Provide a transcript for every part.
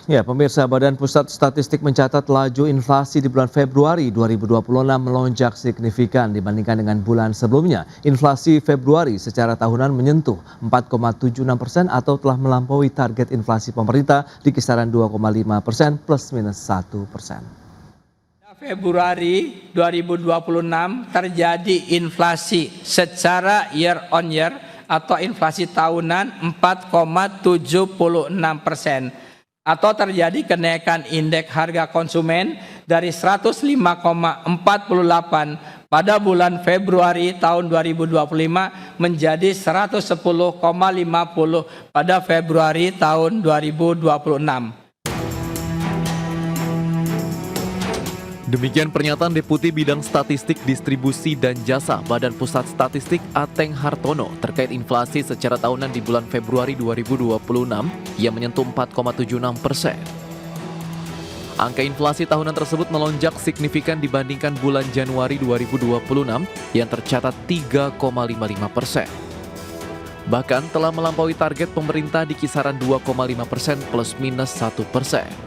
Ya, pemirsa, Badan Pusat Statistik mencatat laju inflasi di bulan Februari 2026 melonjak signifikan dibandingkan dengan bulan sebelumnya. Inflasi Februari secara tahunan menyentuh 4,76% atau telah melampaui target inflasi pemerintah di kisaran 2,5% plus minus 1%. Februari 2026 terjadi inflasi secara year on year atau inflasi tahunan 4,76%. Atau terjadi kenaikan indeks harga konsumen dari 105,48 pada bulan Februari tahun 2025 menjadi 110,50 pada Februari tahun 2026. Demikian pernyataan Deputi Bidang Statistik Distribusi dan Jasa Badan Pusat Statistik Ateng Hartono terkait inflasi secara tahunan di bulan Februari 2026 yang menyentuh 4,76%. Angka inflasi tahunan tersebut melonjak signifikan dibandingkan bulan Januari 2026 yang tercatat 3,55%. Bahkan telah melampaui target pemerintah di kisaran 2,5% plus minus 1%.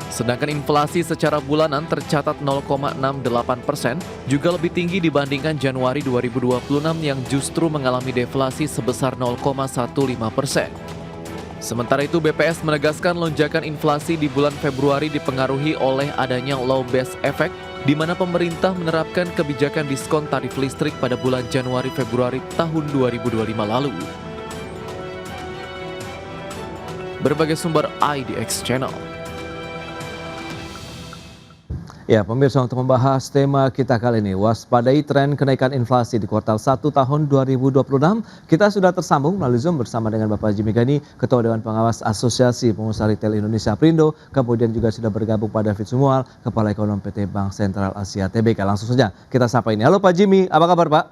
Sedangkan inflasi secara bulanan tercatat 0,68%, juga lebih tinggi dibandingkan Januari 2026 yang justru mengalami deflasi sebesar 0,15%. Sementara itu BPS menegaskan lonjakan inflasi di bulan Februari dipengaruhi oleh adanya low base effect, di mana pemerintah menerapkan kebijakan diskon tarif listrik pada bulan Januari-Februari tahun 2025 lalu. Berbagai sumber IDX Channel. Ya, pemirsa, untuk membahas tema kita kali ini, waspadai tren kenaikan inflasi di kuartal 1 tahun 2026, kita sudah tersambung melalui Zoom bersama dengan Bapak Jimmy Gani, Ketua Dewan Pengawas Asosiasi Pengusaha Retail Indonesia Prindo, kemudian juga sudah bergabung Pak David Sumual, Kepala Ekonom PT Bank Sentral Asia Tbk. Langsung saja kita sapa ini. Halo Pak Jimmy, apa kabar Pak?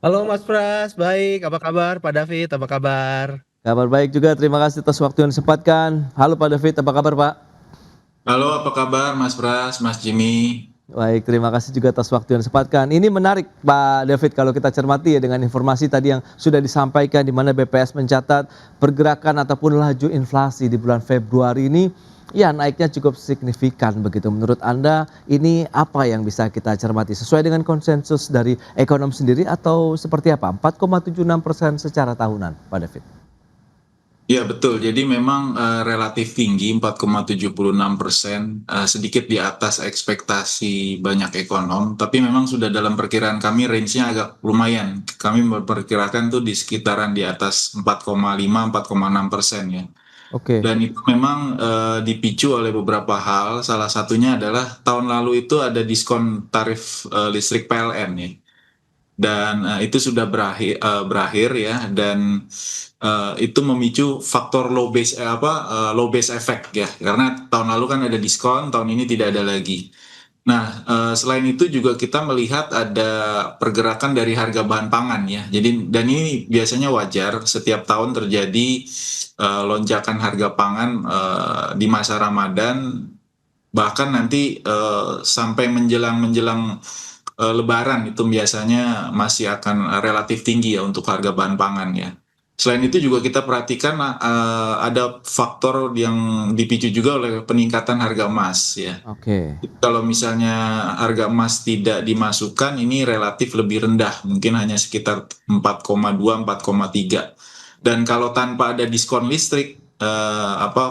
Halo Mas Pras, baik. Apa kabar Pak David? Apa kabar? Kabar baik juga, terima kasih atas waktu yang disempatkan. Halo Pak David, apa kabar Pak? Halo, apa kabar Mas Pras, Mas Jimmy? Baik, terima kasih juga atas waktu yang disempatkan. Ini menarik Pak David kalau kita cermati ya dengan informasi tadi yang sudah disampaikan di mana BPS mencatat pergerakan ataupun laju inflasi di bulan Februari ini ya naiknya cukup signifikan begitu. Menurut Anda ini apa yang bisa kita cermati sesuai dengan konsensus dari ekonom sendiri atau seperti apa? 4,76% secara tahunan Pak David. Ya betul, jadi memang relatif tinggi 4,76%, sedikit di atas ekspektasi banyak ekonom, tapi memang sudah dalam perkiraan kami range-nya agak lumayan. Kami memperkirakan tuh di sekitaran di atas 4,5-4,6% ya. Oke. Dan itu memang dipicu oleh beberapa hal, salah satunya adalah tahun lalu itu ada diskon tarif listrik PLN ya. Dan itu sudah berakhir ya, dan itu memicu faktor low base effect ya, karena tahun lalu kan ada diskon, tahun ini tidak ada lagi. Nah, selain itu juga kita melihat ada pergerakan dari harga bahan pangan ya. Jadi dan ini biasanya wajar setiap tahun terjadi lonjakan harga pangan di masa Ramadan, bahkan nanti sampai menjelang Lebaran itu biasanya masih akan relatif tinggi ya untuk harga bahan pangan ya. Selain itu juga kita perhatikan ada faktor yang dipicu juga oleh peningkatan harga emas ya. Oke. Kalau misalnya harga emas tidak dimasukkan, ini relatif lebih rendah, mungkin hanya sekitar 4,2-4,3. Dan kalau tanpa ada diskon listrik,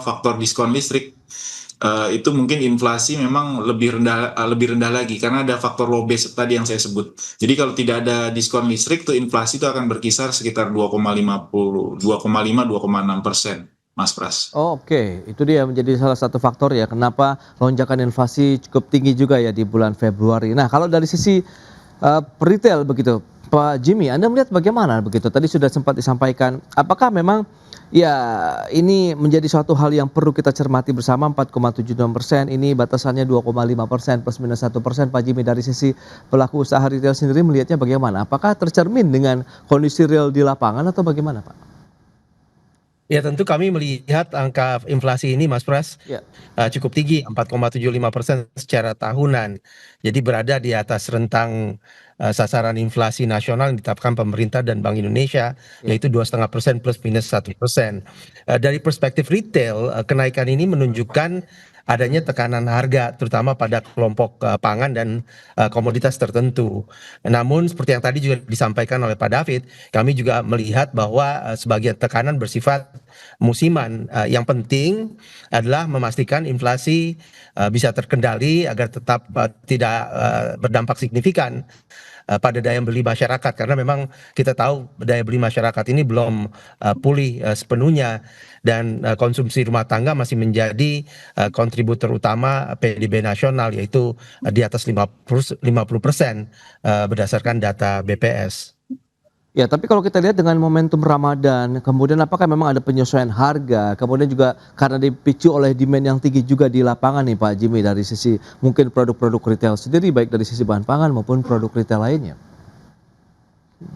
faktor diskon listrik, itu mungkin inflasi memang lebih rendah lagi karena ada faktor low base tadi yang saya sebut. Jadi kalau tidak ada diskon listrik tuh inflasi itu akan berkisar sekitar 2,5-2,6%, Mas Pras. Oh, oke, itu dia menjadi salah satu faktor ya kenapa lonjakan inflasi cukup tinggi juga ya di bulan Februari. Nah, kalau dari sisi retail begitu, Pak Jimmy, Anda melihat bagaimana begitu? Tadi sudah sempat disampaikan, apakah memang ya ini menjadi suatu hal yang perlu kita cermati bersama 4,76%, ini batasannya 2,5% plus minus 1%. Pak Jimmy, dari sisi pelaku usaha retail sendiri melihatnya bagaimana? Apakah tercermin dengan kondisi real di lapangan atau bagaimana Pak? Ya tentu kami melihat angka inflasi ini Mas Pras Ya. cukup tinggi 4,75% secara tahunan. Jadi berada di atas rentang sasaran inflasi nasional yang ditetapkan pemerintah dan Bank Indonesia, Ya. yaitu 2,5% plus minus 1%. Dari perspektif retail, kenaikan ini menunjukkan adanya tekanan harga terutama pada kelompok pangan dan komoditas tertentu. Namun seperti yang tadi juga disampaikan oleh Pak David, kami juga melihat bahwa sebagian tekanan bersifat musiman. Yang penting adalah memastikan inflasi bisa terkendali agar tetap tidak berdampak signifikan pada daya beli masyarakat, karena memang kita tahu daya beli masyarakat ini belum pulih sepenuhnya, dan konsumsi rumah tangga masih menjadi kontributor utama PDB nasional, yaitu di atas 50% berdasarkan data BPS. Ya, tapi kalau kita lihat dengan momentum Ramadan, kemudian apakah memang ada penyesuaian harga, kemudian juga karena dipicu oleh demand yang tinggi juga di lapangan nih Pak Jimmy, dari sisi mungkin produk-produk retail sendiri, baik dari sisi bahan pangan maupun produk retail lainnya?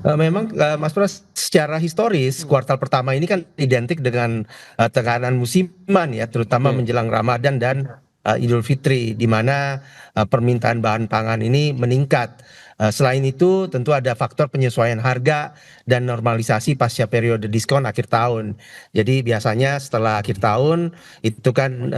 Memang Mas Pras, secara historis kuartal pertama ini kan identik dengan tekanan musiman ya, terutama Oke. menjelang Ramadan dan Idul Fitri, di mana permintaan bahan pangan ini meningkat. Selain itu tentu ada faktor penyesuaian harga dan normalisasi pasca periode diskon akhir tahun. Jadi biasanya setelah akhir tahun itu kan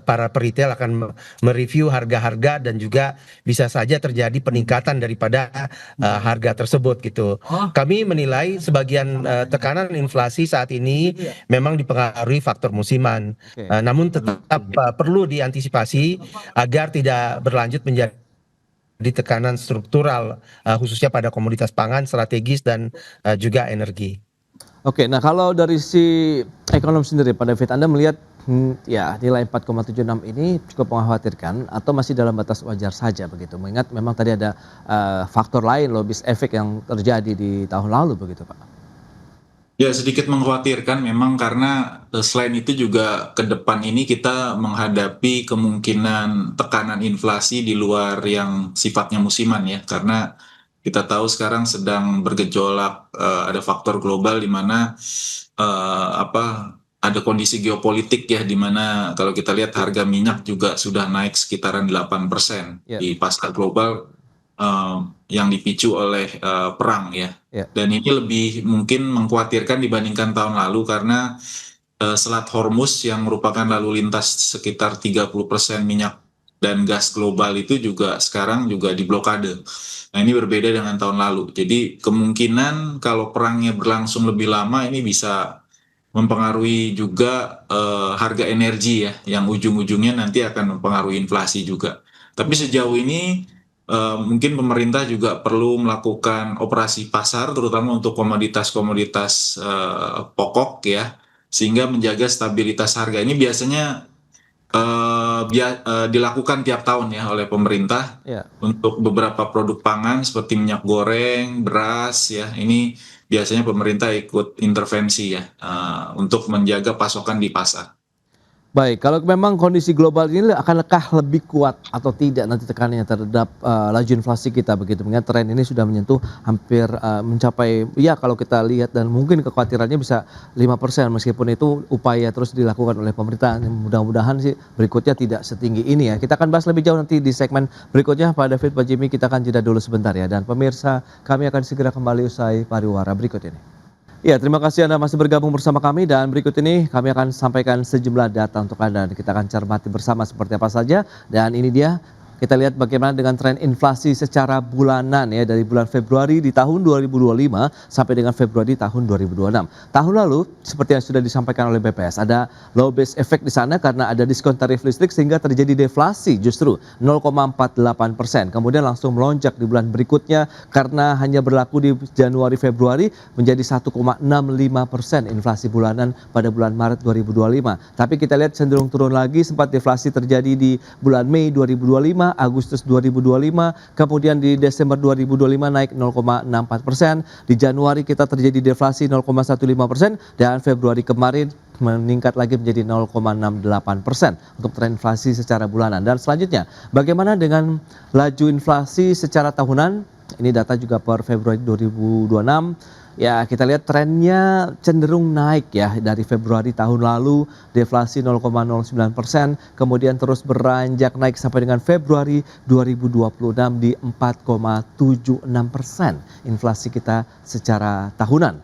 para peritel akan mereview harga-harga, dan juga bisa saja terjadi peningkatan daripada harga tersebut gitu. Kami menilai sebagian tekanan inflasi saat ini memang dipengaruhi faktor musiman. Oke. Namun tetap perlu diantisipasi agar tidak berlanjut menjadi tekanan struktural, khususnya pada komoditas pangan strategis dan juga energi. Oke, nah kalau dari si ekonom sendiri Pak David, Anda melihat ya nilai 4,76 ini cukup mengkhawatirkan atau masih dalam batas wajar saja begitu? Mengingat memang tadi ada faktor lain lobis efek yang terjadi di tahun lalu begitu Pak? Ya, sedikit mengkhawatirkan memang karena selain itu juga ke depan ini kita menghadapi kemungkinan tekanan inflasi di luar yang sifatnya musiman ya, karena kita tahu sekarang sedang bergejolak, ada faktor global di mana ada kondisi geopolitik ya, di mana kalau kita lihat harga minyak juga sudah naik sekitaran 8% Ya. di pasar global yang dipicu oleh perang ya. Ya. Dan ini lebih mungkin mengkhawatirkan dibandingkan tahun lalu karena Selat Hormuz yang merupakan lalu lintas sekitar 30% minyak dan gas global itu juga sekarang juga diblokade. Nah, ini berbeda dengan tahun lalu. Jadi kemungkinan kalau perangnya berlangsung lebih lama ini bisa mempengaruhi juga harga energi ya, yang ujung-ujungnya nanti akan mempengaruhi inflasi juga. Tapi sejauh ini mungkin pemerintah juga perlu melakukan operasi pasar terutama untuk komoditas-komoditas pokok ya, sehingga menjaga stabilitas harga. Ini biasanya dilakukan tiap tahun ya oleh pemerintah Ya. untuk beberapa produk pangan seperti minyak goreng, beras ya. Ini biasanya pemerintah ikut intervensi ya untuk menjaga pasokan di pasar. Baik, kalau memang kondisi global ini akankah lebih kuat atau tidak nanti tekanannya terhadap laju inflasi kita begitu? Mengingat tren ini sudah menyentuh hampir mencapai, ya kalau kita lihat dan mungkin kekhawatirannya bisa 5%, meskipun itu upaya terus dilakukan oleh pemerintah. Mudah-mudahan sih berikutnya tidak setinggi ini ya. Kita akan bahas lebih jauh nanti di segmen berikutnya Pak David, Pak Jimmy, kita akan jeda dulu sebentar ya. Dan pemirsa, kami akan segera kembali usai pariwara berikut ini. Ya, terima kasih Anda masih bergabung bersama kami, dan berikut ini kami akan sampaikan sejumlah data untuk Anda. Kita akan cermati bersama seperti apa saja, dan ini dia. Kita lihat bagaimana dengan tren inflasi secara bulanan ya, dari bulan Februari di tahun 2025 sampai dengan Februari tahun 2026. Tahun lalu seperti yang sudah disampaikan oleh BPS, ada low base effect di sana karena ada diskon tarif listrik sehingga terjadi deflasi justru 0,48%. Kemudian langsung melonjak di bulan berikutnya karena hanya berlaku di Januari Februari menjadi 1,65% inflasi bulanan pada bulan Maret 2025. Tapi kita lihat cenderung turun lagi, sempat deflasi terjadi di bulan Mei 2025, Agustus 2025, kemudian di Desember 2025 naik 0,64%, di Januari kita terjadi deflasi 0,15%, dan Februari kemarin meningkat lagi menjadi 0,68% untuk tren inflasi secara bulanan. Dan selanjutnya, bagaimana dengan laju inflasi secara tahunan? Ini data juga per Februari 2026. ya kita lihat trennya cenderung naik ya dari Februari tahun lalu deflasi 0,09%, kemudian terus beranjak naik sampai dengan Februari 2026 di 4,76% inflasi kita secara tahunan.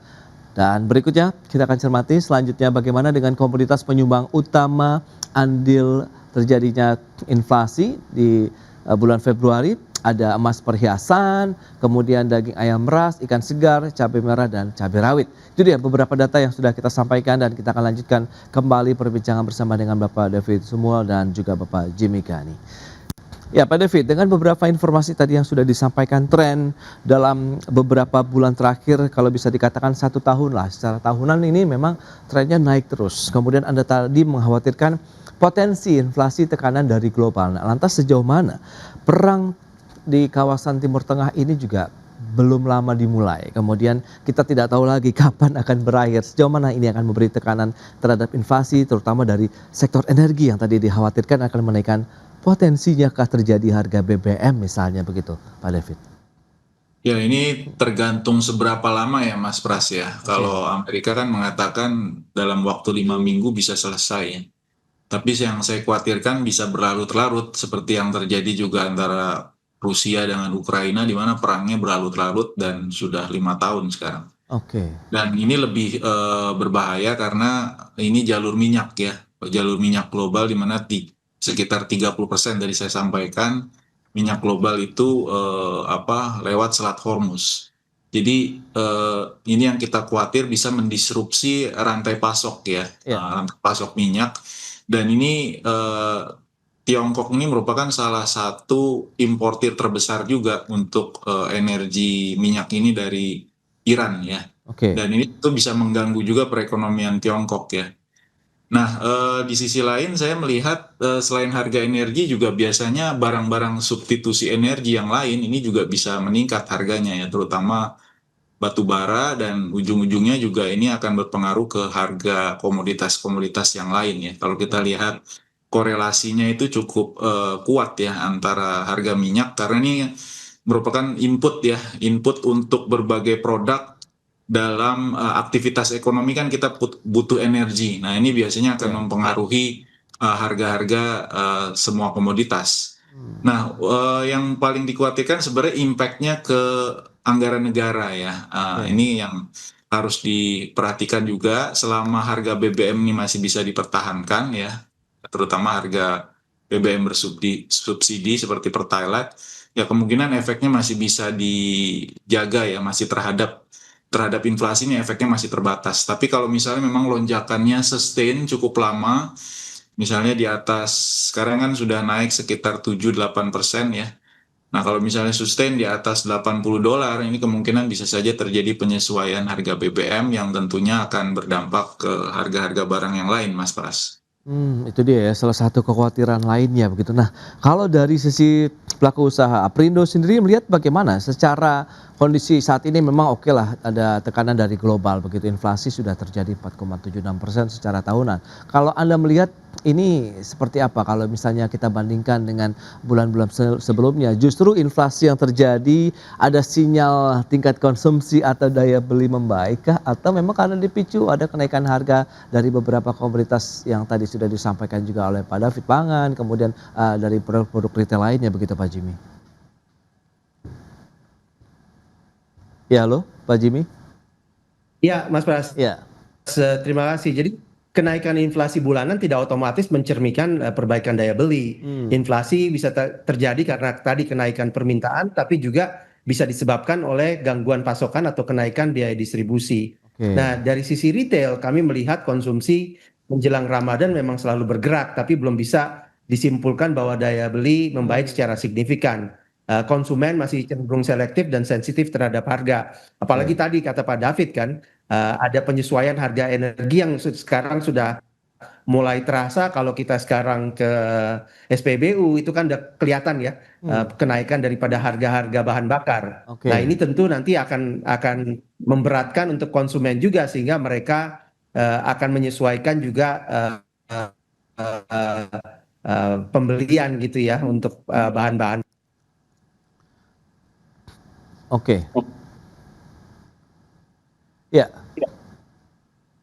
Dan berikutnya kita akan cermati selanjutnya bagaimana dengan komoditas penyumbang utama andil terjadinya inflasi di bulan Februari. Ada emas perhiasan, kemudian daging ayam ras, ikan segar, cabai merah, dan cabai rawit. Itu dia beberapa data yang sudah kita sampaikan dan kita akan lanjutkan kembali perbincangan bersama dengan Bapak David Sumual dan juga Bapak Jimmy Gani. Ya Pak David, dengan beberapa informasi tadi yang sudah disampaikan tren dalam beberapa bulan terakhir, kalau bisa dikatakan 1 tahun lah, secara tahunan ini memang trennya naik terus. Kemudian Anda tadi mengkhawatirkan potensi inflasi tekanan dari global. Nah, lantas sejauh mana perang di kawasan Timur Tengah ini juga belum lama dimulai. Kemudian kita tidak tahu lagi kapan akan berakhir. Sejauh mana ini akan memberi tekanan terhadap inflasi, terutama dari sektor energi yang tadi dikhawatirkan akan menaikkan potensinya kah terjadi harga BBM misalnya begitu, Pak David? Ya, ini tergantung seberapa lama ya Mas Pras ya. Kalau Amerika kan mengatakan dalam waktu 5 minggu bisa selesai. Tapi yang saya khawatirkan bisa berlarut-larut seperti yang terjadi juga antara Rusia dengan Ukraina, di mana perangnya berlarut-larut dan sudah 5 tahun sekarang. Oke. Dan ini lebih berbahaya karena ini jalur minyak ya, jalur minyak global di mana sekitar 30% dari saya sampaikan minyak global itu lewat Selat Hormuz. Jadi ini yang kita khawatir bisa mendisrupsi rantai pasok ya, rantai pasok minyak. Dan ini Tiongkok ini merupakan salah satu importir terbesar juga untuk energi minyak ini dari Iran ya. Oke. Dan ini tuh bisa mengganggu juga perekonomian Tiongkok ya. Nah, di sisi lain saya melihat selain harga energi juga biasanya barang-barang substitusi energi yang lain ini juga bisa meningkat harganya ya, terutama batu bara, dan ujung-ujungnya juga ini akan berpengaruh ke harga komoditas-komoditas yang lain ya. Kalau kita lihat korelasinya itu cukup kuat ya antara harga minyak, karena ini merupakan input ya, input untuk berbagai produk dalam aktivitas ekonomi kan kita butuh energi. Nah, ini biasanya akan mempengaruhi harga-harga semua komoditas. Nah, yang paling dikhawatirkan sebenarnya impact-nya ke anggaran negara ya. Ini yang harus diperhatikan juga selama harga BBM ini masih bisa dipertahankan ya, terutama harga BBM bersubsidi seperti Pertalite, ya kemungkinan efeknya masih bisa dijaga ya, masih terhadap inflasi ini efeknya masih terbatas. Tapi kalau misalnya memang lonjakannya sustain cukup lama, misalnya di atas, sekarang kan sudah naik sekitar 7-8% ya. Nah, kalau misalnya sustain di atas $80, ini kemungkinan bisa saja terjadi penyesuaian harga BBM yang tentunya akan berdampak ke harga-harga barang yang lain, Mas Pras. Itu dia ya salah satu kekhawatiran lainnya begitu. Nah, kalau dari sisi pelaku usaha, Aprindo sendiri melihat bagaimana secara kondisi saat ini memang oke lah ada tekanan dari global begitu, inflasi sudah terjadi 4,76% secara tahunan. Kalau Anda melihat ini seperti apa kalau misalnya kita bandingkan dengan bulan-bulan sebelumnya, justru inflasi yang terjadi ada sinyal tingkat konsumsi atau daya beli membaikkah, atau memang karena dipicu ada kenaikan harga dari beberapa komoditas yang tadi sudah disampaikan juga oleh Pak David, pangan, kemudian dari produk-produk retail lainnya begitu Pak Jimmy? Ya, halo Pak Jimmy. Ya, Mas Pras. Ya. Terima kasih. Jadi kenaikan inflasi bulanan tidak otomatis mencerminkan perbaikan daya beli. Inflasi bisa terjadi karena tadi kenaikan permintaan, tapi juga bisa disebabkan oleh gangguan pasokan atau kenaikan biaya distribusi. Nah, dari sisi retail kami melihat konsumsi menjelang Ramadan memang selalu bergerak, tapi belum bisa disimpulkan bahwa daya beli membaik secara signifikan. Konsumen masih cenderung selektif dan sensitif terhadap harga. Apalagi tadi kata Pak David kan, ada penyesuaian harga energi yang sekarang sudah mulai terasa. Kalau kita sekarang ke SPBU itu kan udah kelihatan ya kenaikan daripada harga-harga bahan bakar. Nah, ini tentu nanti akan memberatkan untuk konsumen juga, sehingga mereka akan menyesuaikan juga pembelian gitu ya untuk bahan-bahan. Oke. Ya,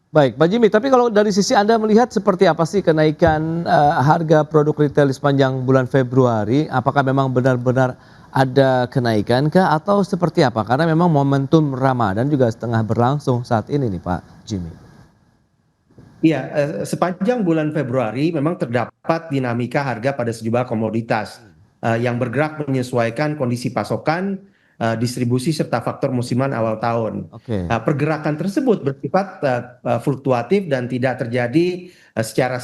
baik Pak Jimmy, tapi kalau dari sisi Anda melihat seperti apa sih kenaikan harga produk retail di sepanjang bulan Februari? Apakah memang benar-benar ada kenaikan kah atau seperti apa? Karena memang momentum Ramadan juga setengah berlangsung saat ini nih Pak Jimmy. Iya, sepanjang bulan Februari memang terdapat dinamika harga pada sejumlah komoditas yang bergerak menyesuaikan kondisi pasokan, distribusi serta faktor musiman awal tahun. Oke. Pergerakan tersebut bersifat fluktuatif dan tidak terjadi secara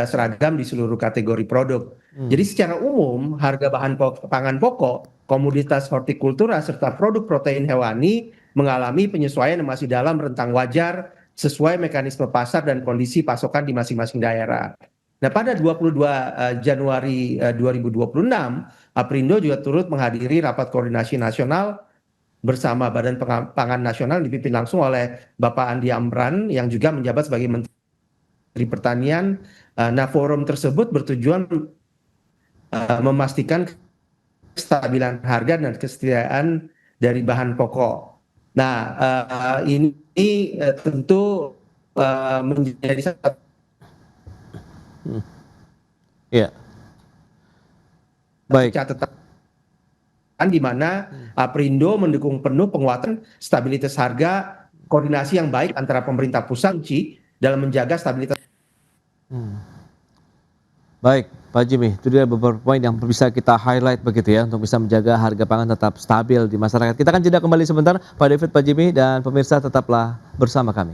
seragam di seluruh kategori produk. Jadi secara umum harga bahan pangan pokok, komoditas hortikultura serta produk protein hewani mengalami penyesuaian yang masih dalam rentang wajar sesuai mekanisme pasar dan kondisi pasokan di masing-masing daerah. Nah, pada 22 Januari 2026, Aprindo juga turut menghadiri rapat koordinasi nasional bersama Badan Pangan Nasional dipimpin langsung oleh Bapak Andi Amran yang juga menjabat sebagai Menteri Pertanian. Nah, forum tersebut bertujuan memastikan kestabilan harga dan kesetiaan dari bahan pokok. Nah, ini tentu menjadi satu Iya. Baik. catatan di mana Aprindo mendukung penuh penguatan stabilitas harga, koordinasi yang baik antara pemerintah pusat dalam menjaga stabilitas. Baik, Pak Jimmy, itu dia beberapa poin yang bisa kita highlight begitu ya untuk bisa menjaga harga pangan tetap stabil di masyarakat. Kita akan jeda kembali sebentar, Pak David, Pak Jimmy, dan pemirsa tetaplah bersama kami.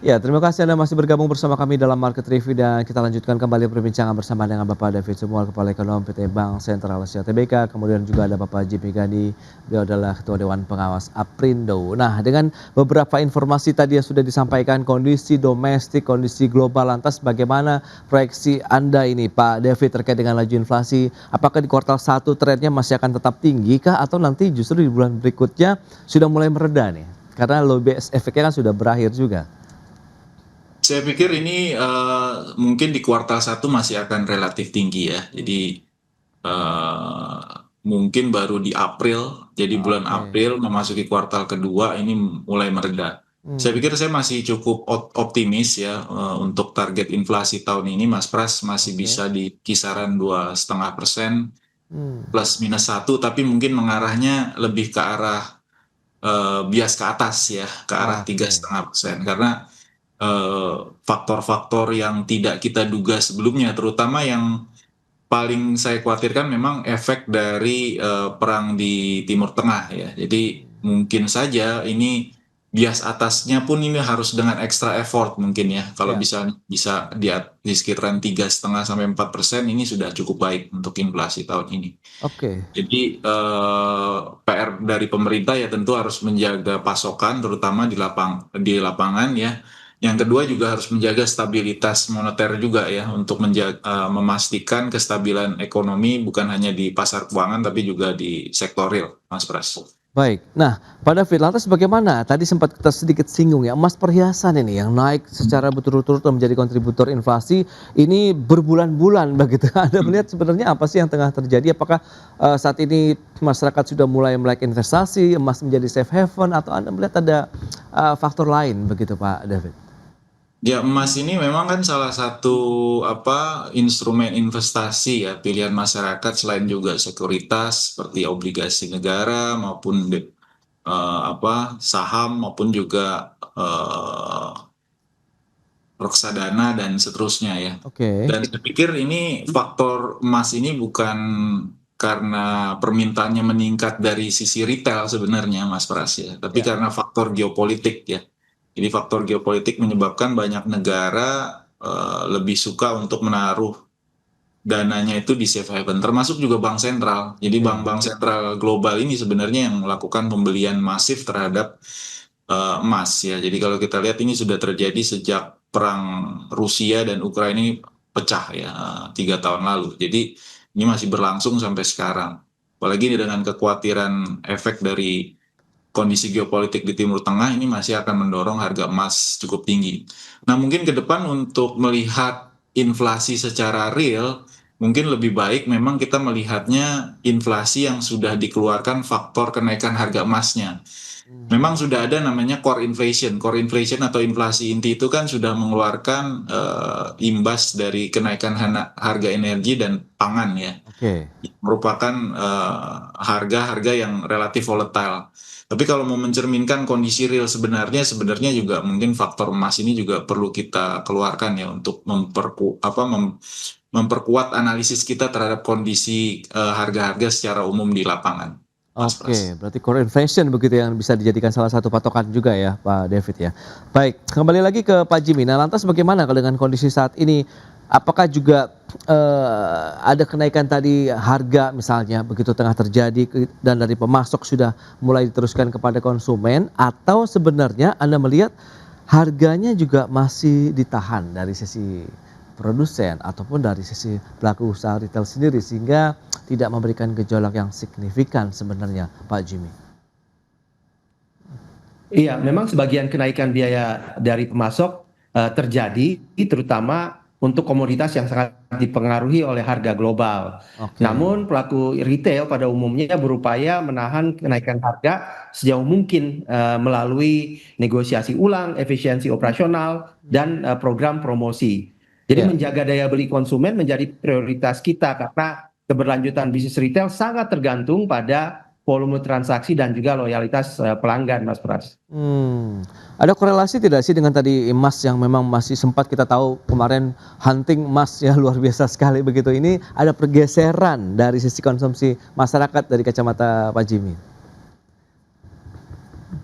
Ya, terima kasih Anda masih bergabung bersama kami dalam Market Review dan kita lanjutkan kembali perbincangan bersama dengan Bapak David Sumual, Kepala Ekonom PT Bank Sentral Asia Tbk, kemudian juga ada Bapak Jimmy Gani, beliau adalah Ketua Dewan Pengawas Aprindo. Nah, dengan beberapa informasi tadi yang sudah disampaikan, kondisi domestik, kondisi global, lantas bagaimana proyeksi Anda ini Pak David terkait dengan laju inflasi? Apakah di kuartal 1 trennya masih akan tetap tinggi kah atau nanti justru di bulan berikutnya sudah mulai mereda nih? Karena low base efeknya kan sudah berakhir juga. Saya pikir ini mungkin di kuartal 1 masih akan relatif tinggi ya. Jadi mungkin baru di April, jadi bulan April memasuki kuartal kedua ini mulai mereda. Saya pikir saya masih cukup optimis ya untuk target inflasi tahun ini, Mas Pras masih bisa di kisaran 2,5% plus minus 1, tapi mungkin mengarahnya lebih ke arah bias ke atas ya, ke arah 3,5%. Karena faktor-faktor yang tidak kita duga sebelumnya, terutama yang paling saya khawatirkan memang efek dari perang di Timur Tengah ya. Jadi mungkin saja ini bias atasnya pun ini harus dengan extra effort mungkin ya. Kalau bisa di sekitaran 3,5 sampai 4% ini sudah cukup baik untuk inflasi tahun ini. Oke. Jadi PR dari pemerintah ya tentu harus menjaga pasokan terutama di lapangan ya. Yang kedua juga harus menjaga stabilitas moneter juga ya untuk memastikan kestabilan ekonomi bukan hanya di pasar keuangan tapi juga di sektor real, Mas Pras. Baik, nah Pak David, lantas bagaimana? Tadi sempat kita sedikit singgung ya, emas perhiasan ini yang naik secara berturut-turut menjadi kontributor inflasi ini berbulan-bulan begitu. Anda melihat sebenarnya apa sih yang tengah terjadi? Apakah saat ini masyarakat sudah mulai melek investasi, emas menjadi safe haven atau Anda melihat ada faktor lain begitu Pak David? Ya, emas ini memang kan salah satu instrumen investasi ya pilihan masyarakat selain juga sekuritas seperti obligasi negara maupun saham maupun juga reksadana dan seterusnya ya. Oke. Dan saya pikir ini faktor emas ini bukan karena permintaannya meningkat dari sisi retail sebenarnya Mas Pras ya, tapi karena faktor geopolitik ya. Jadi faktor geopolitik menyebabkan banyak negara lebih suka untuk menaruh dananya itu di safe haven, termasuk juga bank sentral. Jadi bank-bank sentral global ini sebenarnya yang melakukan pembelian masif terhadap emas ya. Jadi kalau kita lihat ini sudah terjadi sejak perang Rusia dan Ukraina ini pecah ya 3 tahun lalu. Jadi ini masih berlangsung sampai sekarang. Apalagi dengan kekhawatiran efek dari kondisi geopolitik di Timur Tengah ini masih akan mendorong harga emas cukup tinggi. Nah, mungkin ke depan untuk melihat inflasi secara real, mungkin lebih baik memang kita melihatnya inflasi yang sudah dikeluarkan faktor kenaikan harga emasnya. Memang sudah ada namanya core inflation. Core inflation atau inflasi inti itu kan sudah mengeluarkan imbas dari kenaikan harga energi dan pangan ya. Oke. Merupakan harga-harga yang relatif volatile. Tapi kalau mau mencerminkan kondisi real sebenarnya juga mungkin faktor emas ini juga perlu kita keluarkan ya untuk memperkuat analisis kita terhadap kondisi harga-harga secara umum di lapangan. Mas Pras. Oke, berarti core inflation begitu yang bisa dijadikan salah satu patokan juga ya Pak David ya. Baik, kembali lagi ke Pak Jimmy. Nah, lantas bagaimana kalau dengan kondisi saat ini? Apakah juga ada kenaikan tadi harga misalnya begitu tengah terjadi dan dari pemasok sudah mulai diteruskan kepada konsumen, atau sebenarnya Anda melihat harganya juga masih ditahan dari sisi produsen ataupun dari sisi pelaku usaha retail sendiri sehingga tidak memberikan gejolak yang signifikan sebenarnya Pak Jimmy? Iya, memang sebagian kenaikan biaya dari pemasok terjadi terutama untuk komoditas yang sangat dipengaruhi oleh harga global. Oke. Namun pelaku retail pada umumnya berupaya menahan kenaikan harga sejauh mungkin melalui negosiasi ulang, efisiensi operasional, dan program promosi. Jadi Ya. menjaga daya beli konsumen menjadi prioritas kita karena keberlanjutan bisnis retail sangat tergantung pada volume transaksi dan juga loyalitas pelanggan, Mas Pras. Ada korelasi tidak sih dengan tadi emas yang memang masih sempat kita tahu kemarin hunting emas ya luar biasa sekali begitu. Ini ada pergeseran dari sisi konsumsi masyarakat dari kacamata Pak Jimmy.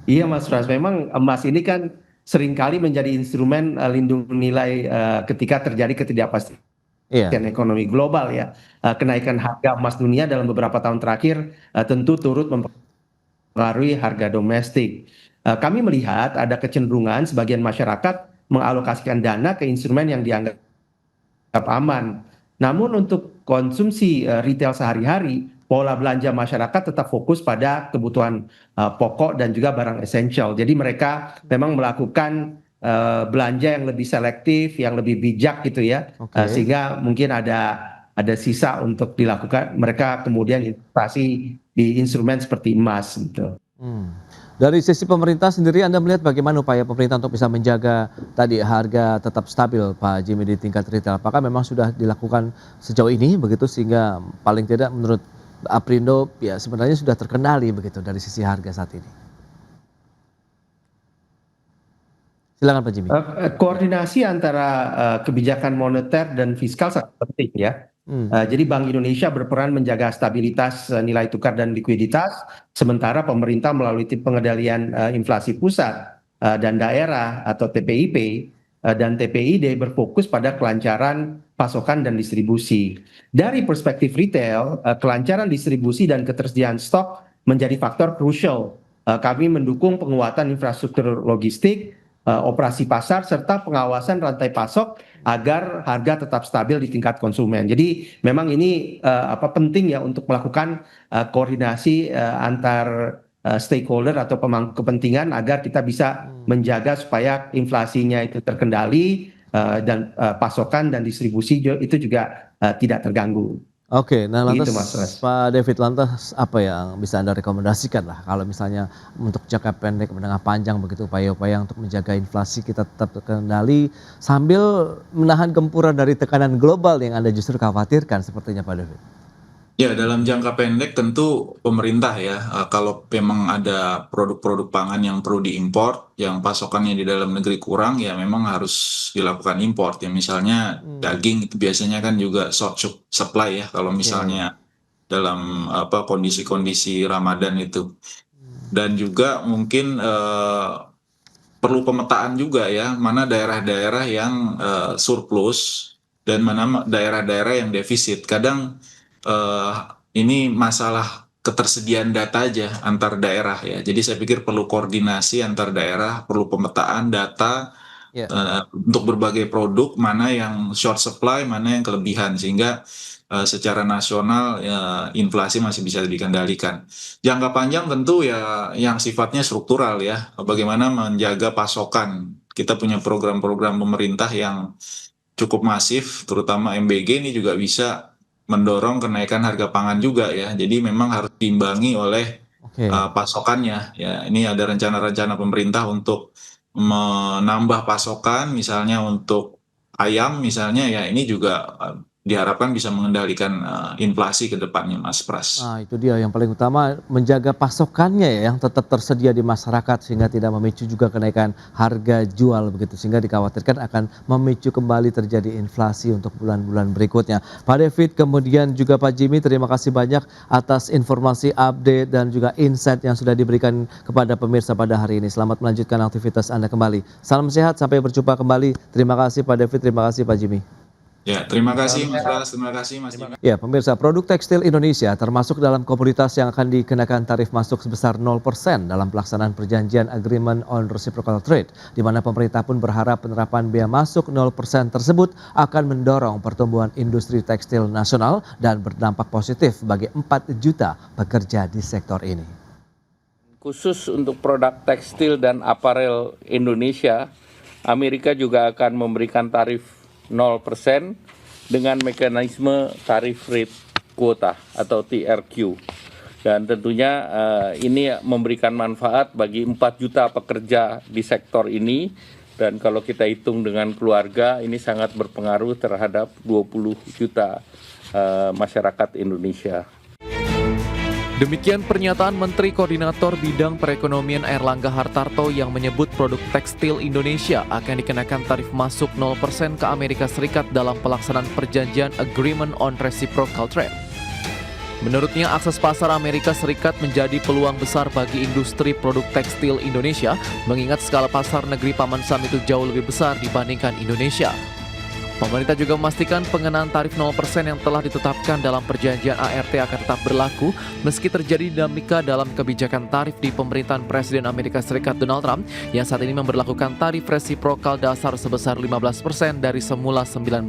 Iya Mas Pras, memang emas ini kan seringkali menjadi instrumen lindung nilai ketika terjadi ketidakpastian Iya. ekonomi global ya. Kenaikan harga emas dunia dalam beberapa tahun terakhir tentu turut mempengaruhi harga domestik. Kami melihat ada kecenderungan sebagian masyarakat mengalokasikan dana ke instrumen yang dianggap aman. Namun untuk konsumsi retail sehari-hari, pola belanja masyarakat tetap fokus pada kebutuhan pokok dan juga barang esensial. Jadi mereka memang melakukan belanja yang lebih selektif, yang lebih bijak gitu ya, Oke. sehingga mungkin ada sisa untuk dilakukan. Mereka kemudian investasi di instrumen seperti emas gitu. Dari sisi pemerintah sendiri Anda melihat bagaimana upaya pemerintah untuk bisa menjaga tadi harga tetap stabil Pak Jimmy di tingkat retail? Apakah memang sudah dilakukan sejauh ini begitu sehingga paling tidak menurut Aprindo ya sebenarnya sudah terkendali begitu dari sisi harga saat ini? Silakan Pak Jimmy. Koordinasi antara kebijakan moneter dan fiskal sangat penting ya. Jadi Bank Indonesia berperan menjaga stabilitas nilai tukar dan likuiditas, sementara pemerintah melalui tim pengendalian inflasi pusat dan daerah atau TPIP dan TPID berfokus pada kelancaran pasokan dan distribusi. Dari perspektif retail, kelancaran distribusi dan ketersediaan stok menjadi faktor krusial. Kami mendukung penguatan infrastruktur logistik, operasi pasar, serta pengawasan rantai pasok agar harga tetap stabil di tingkat konsumen. Jadi memang ini penting ya untuk melakukan koordinasi antar stakeholder atau pemangku kepentingan agar kita bisa menjaga supaya inflasinya itu terkendali dan pasokan dan distribusi itu juga tidak terganggu. Oke, nah lantas Gitu, Mas Ras. Pak David, lantas apa yang bisa Anda rekomendasikan lah kalau misalnya untuk jangka pendek, menengah panjang begitu upaya-upaya untuk menjaga inflasi kita tetap terkendali sambil menahan gempuran dari tekanan global yang Anda justru khawatirkan sepertinya Pak David. Ya, dalam jangka pendek tentu pemerintah ya, kalau memang ada produk-produk pangan yang perlu diimpor, yang pasokannya di dalam negeri kurang, ya memang harus dilakukan impor. Ya misalnya daging itu biasanya kan juga short supply ya, kalau misalnya dalam kondisi-kondisi Ramadan itu. Dan juga mungkin perlu pemetaan juga ya, mana daerah-daerah yang surplus dan mana daerah-daerah yang defisit. Kadang ini masalah ketersediaan data aja antar daerah ya. Jadi saya pikir perlu koordinasi antar daerah, perlu pemetaan data untuk berbagai produk, mana yang short supply, mana yang kelebihan, sehingga secara nasional inflasi masih bisa dikendalikan. Jangka panjang tentu ya yang sifatnya struktural ya, bagaimana menjaga pasokan. Kita punya program-program pemerintah yang cukup masif, terutama MBG ini juga bisa mendorong kenaikan harga pangan juga ya. Jadi memang harus diimbangi oleh Oke. pasokannya. Ya, ini ada rencana-rencana pemerintah untuk menambah pasokan, misalnya untuk ayam misalnya, ya ini juga diharapkan bisa mengendalikan inflasi ke depannya, Mas Pras. Nah, itu dia yang paling utama, menjaga pasokannya ya yang tetap tersedia di masyarakat sehingga tidak memicu juga kenaikan harga jual begitu, sehingga dikhawatirkan akan memicu kembali terjadi inflasi untuk bulan-bulan berikutnya. Pak David, kemudian juga Pak Jimmy, terima kasih banyak atas informasi, update dan juga insight yang sudah diberikan kepada pemirsa pada hari ini. Selamat melanjutkan aktivitas Anda kembali. Salam sehat, sampai berjumpa kembali. Terima kasih Pak David, terima kasih Pak Jimmy. Ya, terima kasih Mas Pras, terima kasih Mas Jimmy. Ya, pemirsa, produk tekstil Indonesia termasuk dalam komoditas yang akan dikenakan tarif masuk sebesar 0% dalam pelaksanaan perjanjian Agreement on Reciprocal Trade, di mana pemerintah pun berharap penerapan bea masuk 0% tersebut akan mendorong pertumbuhan industri tekstil nasional dan berdampak positif bagi 4 juta pekerja di sektor ini. Khusus untuk produk tekstil dan aparel Indonesia, Amerika juga akan memberikan tarif 0% dengan mekanisme tarif rate kuota atau TRQ. Dan tentunya ini memberikan manfaat bagi 4 juta pekerja di sektor ini, dan kalau kita hitung dengan keluarga ini sangat berpengaruh terhadap 20 juta masyarakat Indonesia. Demikian pernyataan Menteri Koordinator Bidang Perekonomian Airlangga Hartarto yang menyebut produk tekstil Indonesia akan dikenakan tarif masuk 0% ke Amerika Serikat dalam pelaksanaan perjanjian Agreement on Reciprocal Trade. Menurutnya, akses pasar Amerika Serikat menjadi peluang besar bagi industri produk tekstil Indonesia, mengingat skala pasar negeri Paman Sam itu jauh lebih besar dibandingkan Indonesia. Pemerintah juga memastikan pengenaan tarif 0% yang telah ditetapkan dalam perjanjian ART akan tetap berlaku meski terjadi dinamika dalam kebijakan tarif di pemerintahan Presiden Amerika Serikat Donald Trump yang saat ini memberlakukan tarif resiprokal dasar sebesar 15% dari semula 19%.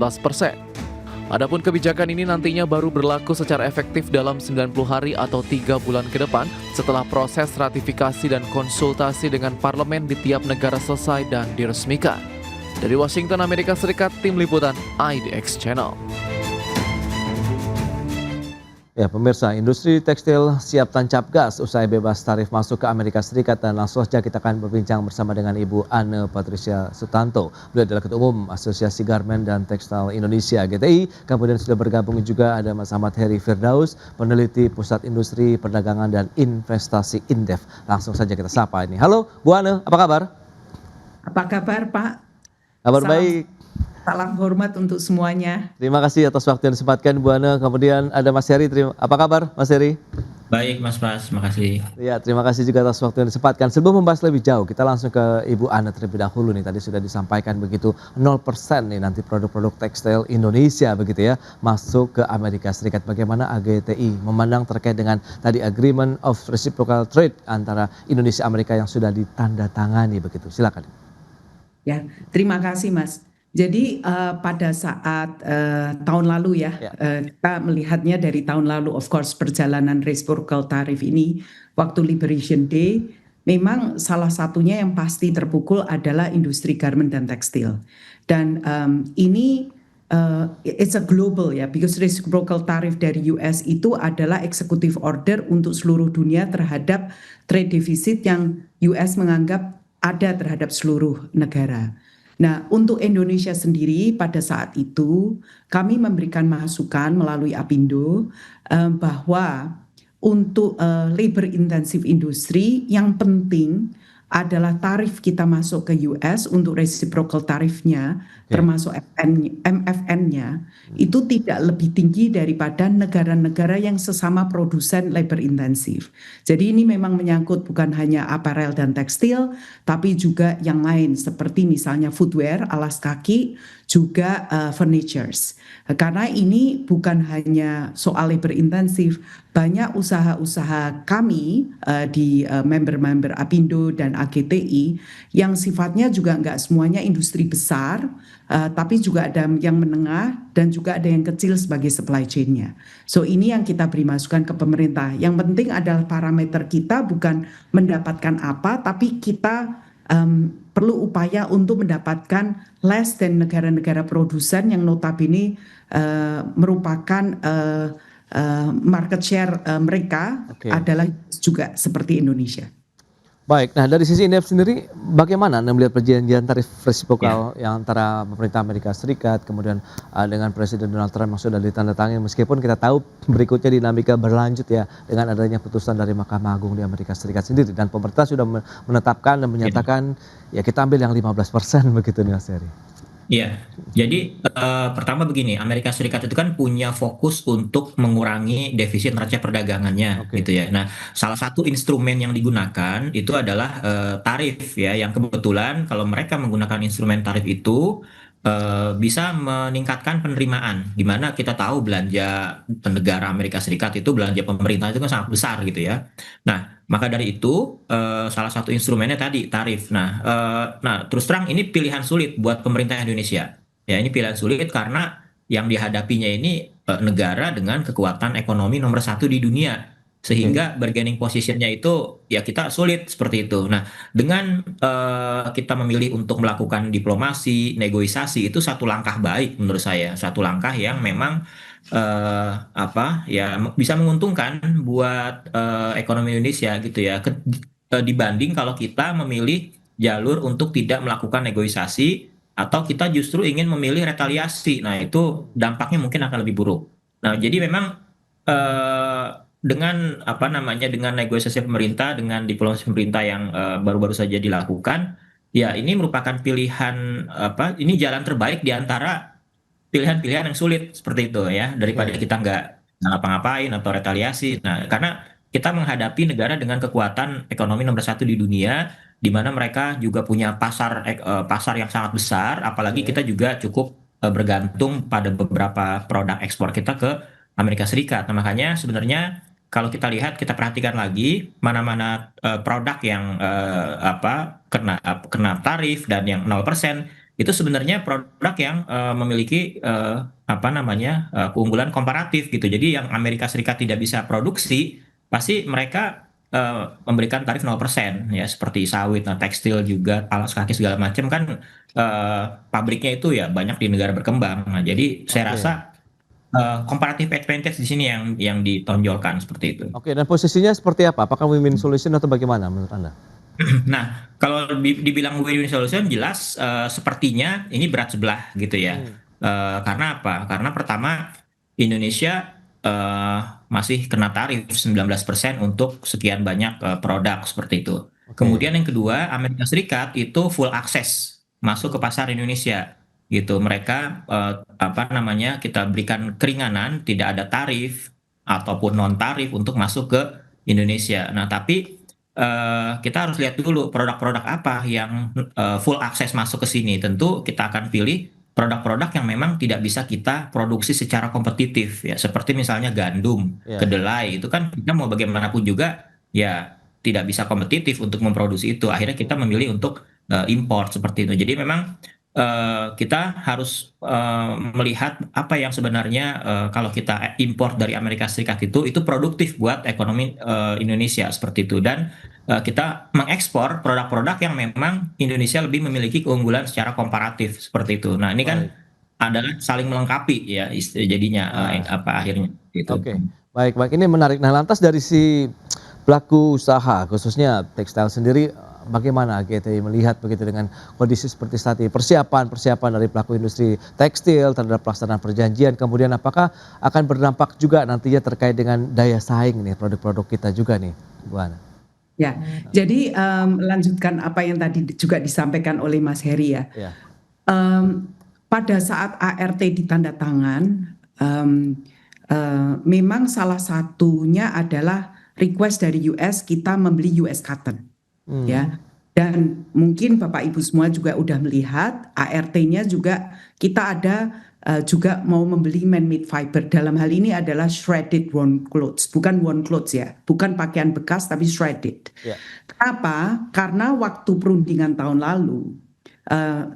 Adapun kebijakan ini nantinya baru berlaku secara efektif dalam 90 hari atau 3 bulan ke depan setelah proses ratifikasi dan konsultasi dengan parlemen di tiap negara selesai dan diresmikan. Dari Washington, Amerika Serikat, Tim Liputan IDX Channel. Ya, pemirsa, industri tekstil siap tancap gas usai bebas tarif masuk ke Amerika Serikat, dan langsung saja kita akan berbincang bersama dengan Ibu Anne Patricia Sutanto. Beliau adalah Ketua Umum Asosiasi Garmen dan Tekstil Indonesia (GTI). Kemudian sudah bergabung juga ada Mas Ahmad Heri Firdaus, peneliti Pusat Industri Perdagangan dan Investasi Indef. Langsung saja kita sapa ini. Halo, Bu Anne, apa kabar? Apa kabar, Pak? Kabar baik. Salam hormat untuk semuanya. Terima kasih atas waktu yang disempatkan Bu Ana. Kemudian ada Mas Heri. Apa kabar Mas Heri? Baik Mas Pras, makasih. Ya, terima kasih juga atas waktu yang disempatkan. Sebelum membahas lebih jauh, kita langsung ke Ibu Ana terlebih dahulu nih. Tadi sudah disampaikan begitu 0% nih nanti produk-produk tekstil Indonesia begitu ya masuk ke Amerika Serikat. Bagaimana AGTI memandang terkait dengan tadi Agreement of Reciprocal Trade antara Indonesia Amerika yang sudah ditandatangani begitu. Silakan. Ya, terima kasih Mas. Jadi pada saat tahun lalu ya, kita melihatnya dari tahun lalu, of course perjalanan reciprocal tarif ini, waktu Liberation Day, memang salah satunya yang pasti terpukul adalah industri garment dan tekstil. Dan ini it's a global ya, because reciprocal tarif dari US itu adalah executive order untuk seluruh dunia terhadap trade deficit yang US menganggap ada terhadap seluruh negara. Nah, untuk Indonesia sendiri pada saat itu kami memberikan masukan melalui Apindo bahwa untuk labor intensive industry yang penting adalah tarif kita masuk ke US untuk reciprocal tarifnya, termasuk MFN-nya, itu tidak lebih tinggi daripada negara-negara yang sesama produsen labor intensif. Jadi ini memang menyangkut bukan hanya aparel dan tekstil, tapi juga yang lain seperti misalnya footwear, alas kaki, juga furnitures. Karena ini bukan hanya soal labor intensif, banyak usaha-usaha kami di member-member Apindo dan AGTI yang sifatnya juga nggak semuanya industri besar, tapi juga ada yang menengah dan juga ada yang kecil sebagai supply chain-nya. So ini yang kita beri masukan ke pemerintah. Yang penting adalah parameter kita bukan mendapatkan apa, tapi kita perlu upaya untuk mendapatkan less than negara-negara produsen yang notabene merupakan market share mereka Oke. adalah juga seperti Indonesia. Baik, nah dari sisi INDEF sendiri bagaimana Anda melihat perjanjian tarif resiprokal yang antara pemerintah Amerika Serikat kemudian dengan Presiden Donald Trump yang sudah ditandatangani, meskipun kita tahu berikutnya dinamika berlanjut ya dengan adanya putusan dari Mahkamah Agung di Amerika Serikat sendiri dan pemerintah sudah menetapkan dan menyatakan ya kita ambil yang 15% begitu nih Mas Heri. Iya, jadi pertama begini, Amerika Serikat itu kan punya fokus untuk mengurangi defisit neraca perdagangannya, Oke. gitu ya. Nah, salah satu instrumen yang digunakan itu adalah tarif ya, yang kebetulan kalau mereka menggunakan instrumen tarif itu bisa meningkatkan penerimaan, di mana kita tahu belanja negara Amerika Serikat itu belanja pemerintah itu kan sangat besar gitu ya. Nah, maka dari itu salah satu instrumennya tadi tarif. Nah, terus terang ini pilihan sulit buat pemerintah Indonesia. Ya, ini pilihan sulit karena yang dihadapinya ini negara dengan kekuatan ekonomi nomor satu di dunia, sehingga bargaining positionnya itu ya kita sulit seperti itu. Nah, dengan kita memilih untuk melakukan diplomasi, negosiasi itu satu langkah baik menurut saya, satu langkah yang memang apa ya bisa menguntungkan buat ekonomi Indonesia gitu ya dibanding kalau kita memilih jalur untuk tidak melakukan negosiasi atau kita justru ingin memilih retaliasi. Nah, itu dampaknya mungkin akan lebih buruk. Nah, jadi memang eh, dengan apa namanya dengan negosiasi pemerintah dengan diplomasi pemerintah yang baru-baru saja dilakukan, ya ini merupakan pilihan apa ini jalan terbaik di antara pilihan-pilihan yang sulit seperti itu ya daripada kita nggak ngapa-ngapain atau retaliasi. Nah, karena kita menghadapi negara dengan kekuatan ekonomi nomor satu di dunia, di mana mereka juga punya pasar yang sangat besar, apalagi kita juga cukup bergantung pada beberapa produk ekspor kita ke Amerika Serikat. Nah, makanya sebenarnya kalau kita lihat, kita perhatikan lagi mana-mana produk yang kena tarif dan yang 0%. Itu sebenarnya produk yang memiliki apa namanya keunggulan komparatif gitu. Jadi yang Amerika Serikat tidak bisa produksi, pasti mereka memberikan tarif 0% ya, seperti sawit, nah, tekstil juga, alas kaki segala macam kan pabriknya itu ya banyak di negara berkembang. Nah, jadi saya rasa comparative advantage di sini yang ditonjolkan seperti itu. Oke, dan posisinya seperti apa? Apakah win-win solution atau bagaimana menurut Anda? Nah, kalau dibilang win-win solution jelas sepertinya ini berat sebelah gitu ya. Karena apa? Karena pertama Indonesia masih kena tarif 19% untuk sekian banyak produk seperti itu. Kemudian yang kedua, Amerika Serikat itu full akses masuk ke pasar Indonesia gitu. Mereka apa namanya kita berikan keringanan, tidak ada tarif ataupun non tarif untuk masuk ke Indonesia. Nah, tapi kita harus lihat dulu produk-produk apa yang full akses masuk ke sini. Tentu kita akan pilih produk-produk yang memang tidak bisa kita produksi secara kompetitif ya, seperti misalnya gandum, kedelai itu kan kita mau bagaimanapun juga ya tidak bisa kompetitif untuk memproduksi itu. Akhirnya kita memilih untuk import seperti itu. Jadi memang kita harus melihat apa yang sebenarnya kalau kita import dari Amerika Serikat itu produktif buat ekonomi Indonesia seperti itu, dan kita mengekspor produk-produk yang memang Indonesia lebih memiliki keunggulan secara komparatif seperti itu. Nah, ini kan adalah saling melengkapi ya jadinya apa akhirnya gitu. Oke, baik, ini menarik. Nah, lantas dari si pelaku usaha khususnya tekstil sendiri, bagaimana GTI melihat begitu dengan kondisi seperti saat ini, persiapan dari pelaku industri tekstil terhadap pelaksanaan perjanjian, kemudian apakah akan berdampak juga nantinya terkait dengan daya saing nih produk-produk kita juga nih, Bu Ana? Ya, jadi melanjutkan apa yang tadi juga disampaikan oleh Mas Heri ya. Pada saat ART ditandatangan, memang salah satunya adalah request dari US kita membeli US cotton. Ya, dan mungkin Bapak Ibu semua juga udah melihat ART-nya juga kita ada juga mau membeli man-made fiber. Dalam hal ini adalah shredded worn clothes, bukan worn clothes ya, bukan pakaian bekas tapi shredded. Kenapa? Karena waktu perundingan tahun lalu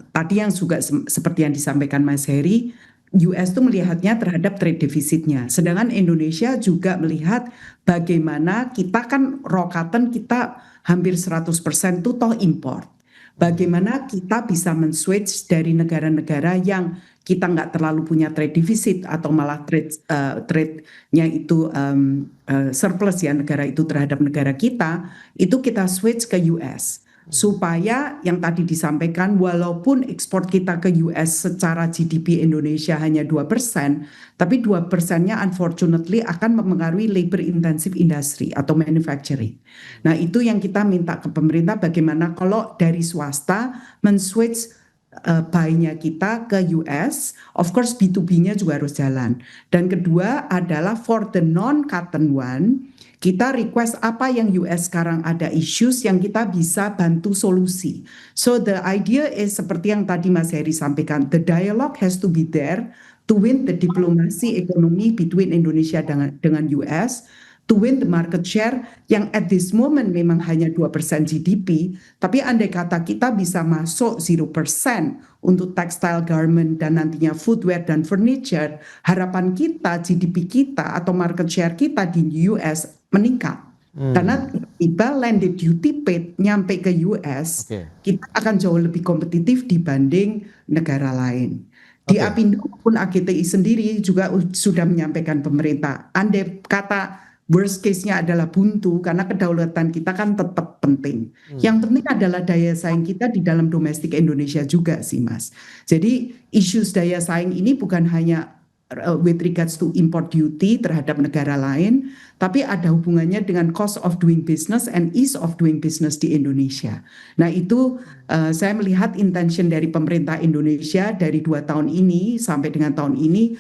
tadi yang juga seperti yang disampaikan Mas Heri, US itu melihatnya terhadap trade defisitnya. Sedangkan Indonesia juga melihat bagaimana kita kan raw cotton kita hampir 100% itu toh import. Bagaimana kita bisa men-switch dari negara-negara yang kita nggak terlalu punya trade deficit atau malah trade-nya itu surplus ya negara itu terhadap negara kita, itu kita switch ke US. Supaya yang tadi disampaikan walaupun ekspor kita ke US secara GDP Indonesia hanya 2%, tapi 2%-nya unfortunately akan mempengaruhi labor intensive industry atau manufacturing. Nah, itu yang kita minta ke pemerintah bagaimana kalau dari swasta men-switch buy-nya kita ke US, of course B2B-nya juga harus jalan. Dan kedua adalah for the non-cotton one, kita request apa yang US sekarang ada issues yang kita bisa bantu solusi. So the idea is seperti yang tadi Mas Heri sampaikan, the dialogue has to be there to win the diplomacy ekonomi between Indonesia dengan US, to win the market share yang at this moment memang hanya 2% GDP, tapi andai kata kita bisa masuk 0% untuk textile garment dan nantinya footwear dan furniture, harapan kita GDP kita atau market share kita di US meningkat. Karena tiba landed duty paid nyampe ke US, kita akan jauh lebih kompetitif dibanding negara lain. Di Apindo maupun AGTI sendiri juga sudah menyampaikan pemerintah, andai kata worst case-nya adalah buntu karena kedaulatan kita kan tetap penting. Yang penting adalah daya saing kita di dalam domestik Indonesia juga sih Mas. Jadi issues daya saing ini bukan hanya with regards to import duty terhadap negara lain, tapi ada hubungannya dengan cost of doing business and ease of doing business di Indonesia. Nah itu saya melihat intention dari pemerintah Indonesia dari 2 tahun ini sampai dengan tahun ini,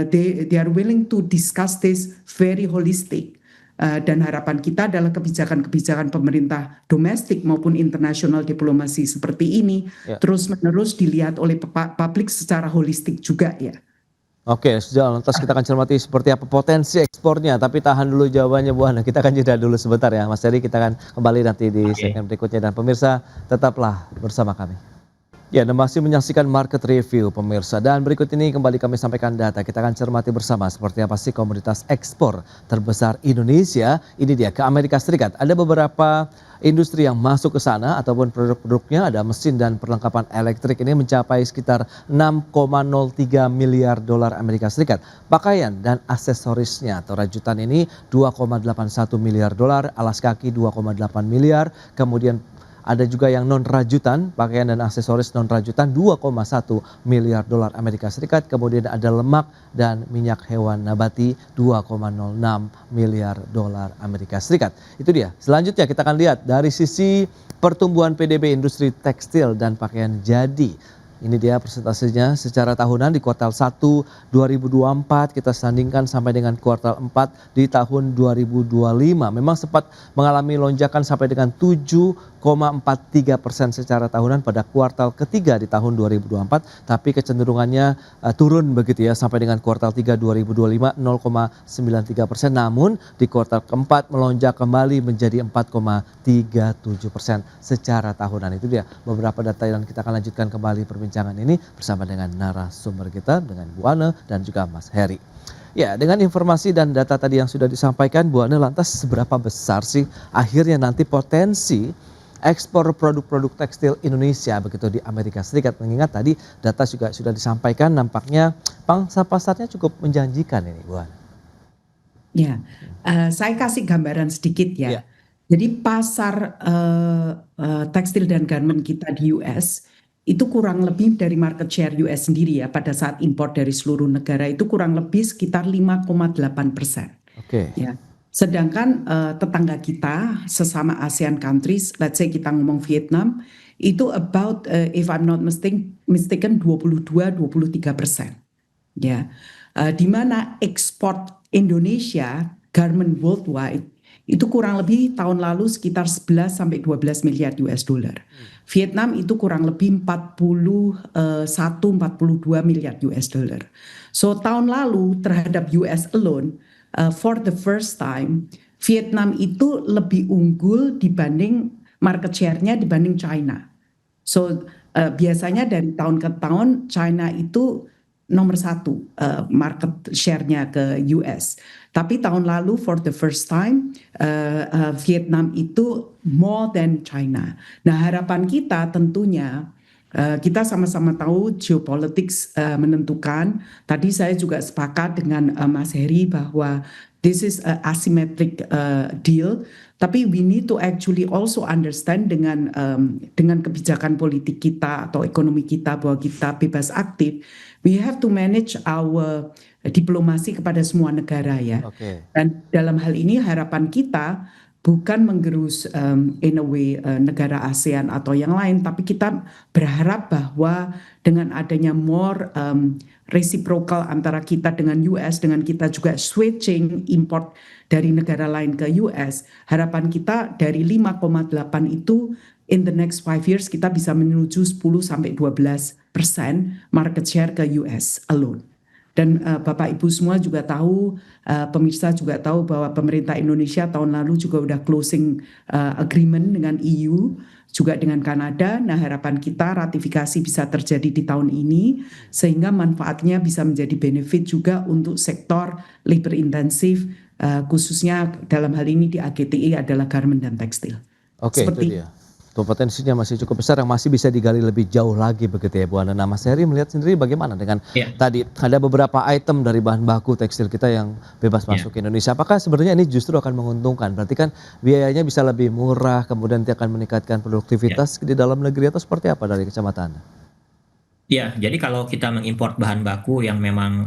they are willing to discuss this very holistic. Dan harapan kita adalah kebijakan-kebijakan pemerintah domestik maupun internasional diplomasi seperti ini terus-menerus dilihat oleh publik secara holistik juga ya. Oke, sejauh lantas kita akan cermati seperti apa potensi ekspornya. Tapi tahan dulu jawabannya Bu Ana. Kita akan jeda dulu sebentar ya Mas Heri. Kita akan kembali nanti di segmen berikutnya. Dan pemirsa tetaplah bersama kami. Ya, Anda masih menyaksikan Market Review pemirsa. Dan berikut ini kembali kami sampaikan data. Kita akan cermati bersama seperti apa sih komoditas ekspor terbesar Indonesia. Ini dia ke Amerika Serikat. Ada beberapa industri yang masuk ke sana ataupun produk-produknya, ada mesin dan perlengkapan elektrik ini mencapai sekitar 6,03 miliar dolar Amerika Serikat. Pakaian dan aksesorisnya atau rajutan ini 2,81 miliar dolar, alas kaki 2,8 miliar, kemudian ada juga yang non rajutan, pakaian dan aksesoris non rajutan 2,1 miliar dolar Amerika Serikat. Kemudian ada lemak dan minyak hewan nabati 2,06 miliar dolar Amerika Serikat. Itu dia. Selanjutnya kita akan lihat dari sisi pertumbuhan PDB industri tekstil dan pakaian jadi. Ini dia persentasenya secara tahunan di kuartal 1 2024 kita sandingkan sampai dengan kuartal 4 di tahun 2025. Memang sempat mengalami lonjakan sampai dengan 7,43% secara tahunan pada kuartal ketiga di tahun 2024. Tapi kecenderungannya turun begitu ya sampai dengan kuartal 3 2025 0,93%. Namun di kuartal keempat melonjak kembali menjadi 4,37% secara tahunan. Itu dia beberapa data yang kita akan lanjutkan kembali perbincangan ini bersama dengan narasumber kita, dengan Bu Ana dan juga Mas Heri. Ya, dengan informasi dan data tadi yang sudah disampaikan Bu Ana, lantas seberapa besar sih akhirnya nanti potensi ekspor produk-produk tekstil Indonesia begitu di Amerika Serikat? Mengingat tadi data juga sudah disampaikan, nampaknya pangsa pasarnya cukup menjanjikan ini Bu Ana. Ya, saya kasih gambaran sedikit ya. Jadi pasar tekstil dan garment kita di US itu kurang lebih dari market share US sendiri ya, pada saat impor dari seluruh negara itu kurang lebih sekitar 5,8%. Ya. Sedangkan tetangga kita sesama ASEAN countries, let's say kita ngomong Vietnam, itu about if I'm not mistaken 22-23%. Ya. Di mana ekspor Indonesia garment worldwide itu kurang lebih tahun lalu sekitar 11 sampai 12 miliar US dollar. Vietnam itu kurang lebih 41-42 miliar US dollar. So tahun lalu terhadap US alone, for the first time, Vietnam itu lebih unggul dibanding market share-nya dibanding China. So biasanya dari tahun ke tahun China itu nomor 1 market share-nya ke US. Tapi tahun lalu for the first time Vietnam itu more than China. Nah harapan kita tentunya Kita sama-sama tahu geopolitics menentukan. Tadi saya juga sepakat dengan Mas Heri bahwa this is a asymmetric deal, tapi we need to actually also understand dengan kebijakan politik kita atau ekonomi kita bahwa kita bebas aktif, we have to manage our diplomasi kepada semua negara ya. Oke. Dan dalam hal ini harapan kita bukan menggerus in a way negara ASEAN atau yang lain, tapi kita berharap bahwa dengan adanya more reciprocal antara kita dengan US, dengan kita juga switching import dari negara lain ke US, harapan kita dari 5,8 itu in the next 5 years kita bisa menuju 10-12% market share ke US alone. Dan Bapak Ibu semua juga tahu, pemirsa juga tahu bahwa pemerintah Indonesia tahun lalu juga udah closing agreement dengan EU, juga dengan Kanada. Nah, harapan kita ratifikasi bisa terjadi di tahun ini, sehingga manfaatnya bisa menjadi benefit juga untuk sektor labor intensif, khususnya dalam hal ini di AGTI adalah garment dan tekstil. Oke, itu dia. Tuh, potensinya masih cukup besar yang masih bisa digali lebih jauh lagi begitu ya Bu Ana. Nah, Mas Heri melihat sendiri bagaimana dengan tadi ada beberapa item dari bahan baku tekstil kita yang bebas masuk ke Indonesia. Apakah sebenarnya ini justru akan menguntungkan? Berarti kan biayanya bisa lebih murah, kemudian nanti akan meningkatkan produktivitas di dalam negeri atau seperti apa dari kacamata Anda? Ya, jadi kalau kita mengimpor bahan baku yang memang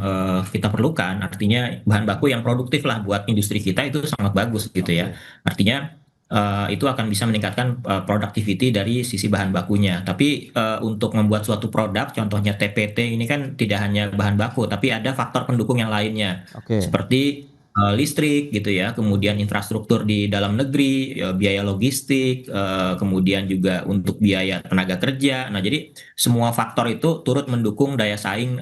kita perlukan, artinya bahan baku yang produktif lah buat industri kita itu sangat bagus gitu ya. Artinya itu akan bisa meningkatkan productivity dari sisi bahan bakunya. Tapi untuk membuat suatu produk, contohnya TPT ini kan tidak hanya bahan baku, tapi ada faktor pendukung yang lainnya, seperti listrik gitu ya, kemudian infrastruktur di dalam negeri, biaya logistik, kemudian juga untuk biaya tenaga kerja. Nah, jadi semua faktor itu turut mendukung daya saing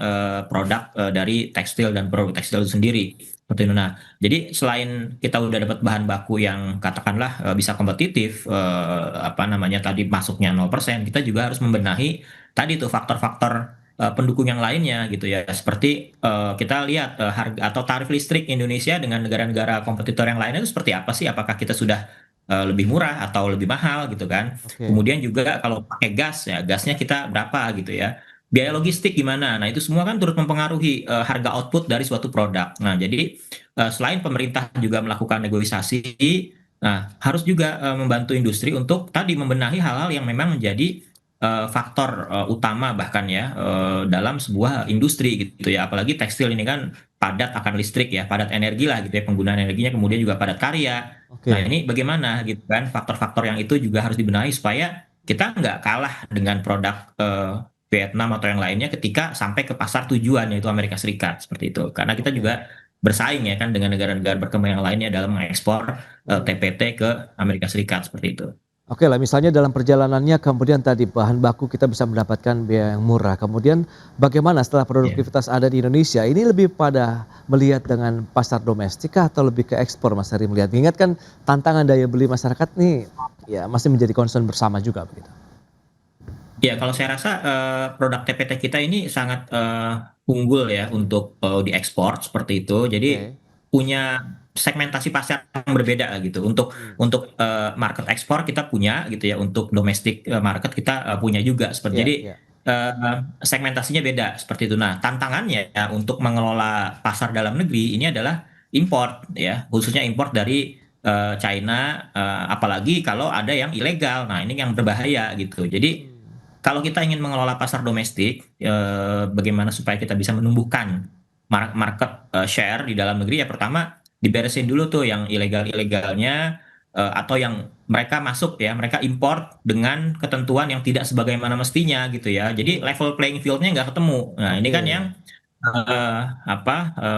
produk dari tekstil dan produk tekstil itu sendiri. Seperti itu. Nah, jadi selain kita udah dapat bahan baku yang katakanlah bisa kompetitif, tadi masuknya 0%, kita juga harus membenahi tadi tuh faktor-faktor pendukung yang lainnya gitu ya. Seperti kita lihat harga atau tarif listrik Indonesia dengan negara-negara kompetitor yang lainnya itu seperti apa sih? Apakah kita sudah lebih murah atau lebih mahal gitu kan? Kemudian juga kalau pakai gas ya, gasnya kita berapa gitu ya? Biaya logistik gimana? Nah, itu semua kan turut mempengaruhi harga output dari suatu produk. Nah, jadi selain pemerintah juga melakukan negosiasi, nah harus juga membantu industri untuk tadi membenahi hal-hal yang memang menjadi faktor utama bahkan ya dalam sebuah industri gitu ya. Apalagi tekstil ini kan padat akan listrik ya, padat energi lah gitu ya, penggunaan energinya, kemudian juga padat karya. Nah, ini bagaimana gitu kan, faktor-faktor yang itu juga harus dibenahi supaya kita nggak kalah dengan produk Vietnam atau yang lainnya ketika sampai ke pasar tujuan yaitu Amerika Serikat seperti itu. Karena kita juga bersaing ya kan dengan negara-negara berkembang yang lainnya dalam mengekspor TPT ke Amerika Serikat seperti itu. Oke lah, misalnya dalam perjalanannya kemudian tadi bahan baku kita bisa mendapatkan biaya yang murah. Kemudian bagaimana setelah produktivitas ada di Indonesia? Ini lebih pada melihat dengan pasar domestik atau lebih ke ekspor, Mas Heri melihat? Ingat kan tantangan daya beli masyarakat nih ya masih menjadi concern bersama juga begitu. Ya, kalau saya rasa produk TPT kita ini sangat unggul ya untuk diekspor seperti itu. Jadi punya segmentasi pasar yang berbeda gitu. Untuk market ekspor kita punya gitu ya. Untuk domestic market kita punya juga. Jadi segmentasinya beda seperti itu. Nah, tantangannya ya, untuk mengelola pasar dalam negeri ini adalah import ya, khususnya import dari China. Apalagi kalau ada yang ilegal. Nah, ini yang berbahaya gitu. Jadi kalau kita ingin mengelola pasar domestik, bagaimana supaya kita bisa menumbuhkan market share di dalam negeri, ya pertama diberesin dulu tuh yang ilegal-ilegalnya, atau yang mereka masuk ya, mereka import dengan ketentuan yang tidak sebagaimana mestinya gitu ya. Jadi level playing field-nya nggak ketemu. Nah, ini kan yang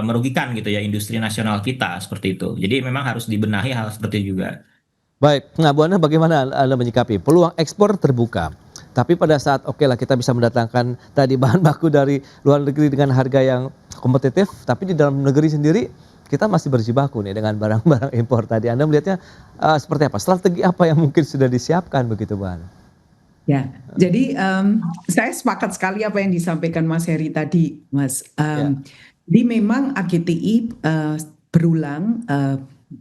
merugikan gitu ya industri nasional kita seperti itu. Jadi memang harus dibenahi hal seperti itu juga. Baik, nah Bu Ana bagaimana Anda menyikapi peluang ekspor terbuka? Tapi pada saat oke lah kita bisa mendatangkan tadi bahan baku dari luar negeri dengan harga yang kompetitif, tapi di dalam negeri sendiri kita masih berjibaku nih dengan barang-barang impor tadi. Anda melihatnya seperti apa? Strategi apa yang mungkin sudah disiapkan begitu Bu Ana? Ya, jadi saya sepakat sekali apa yang disampaikan Mas Heri tadi, Mas. Jadi memang AGTI berulang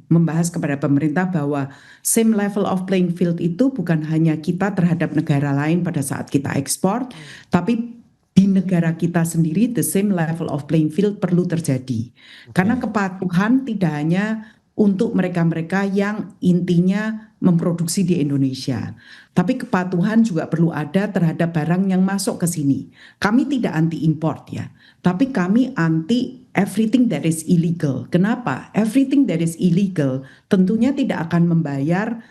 membahas kepada pemerintah bahwa same level of playing field itu bukan hanya kita terhadap negara lain pada saat kita ekspor, tapi di negara kita sendiri the same level of playing field perlu terjadi. Karena kepatuhan tidak hanya untuk mereka-mereka yang intinya memproduksi di Indonesia, tapi kepatuhan juga perlu ada terhadap barang yang masuk ke sini. Kami tidak anti import ya, tapi kami anti everything that is illegal. Kenapa? Everything that is illegal tentunya tidak akan membayar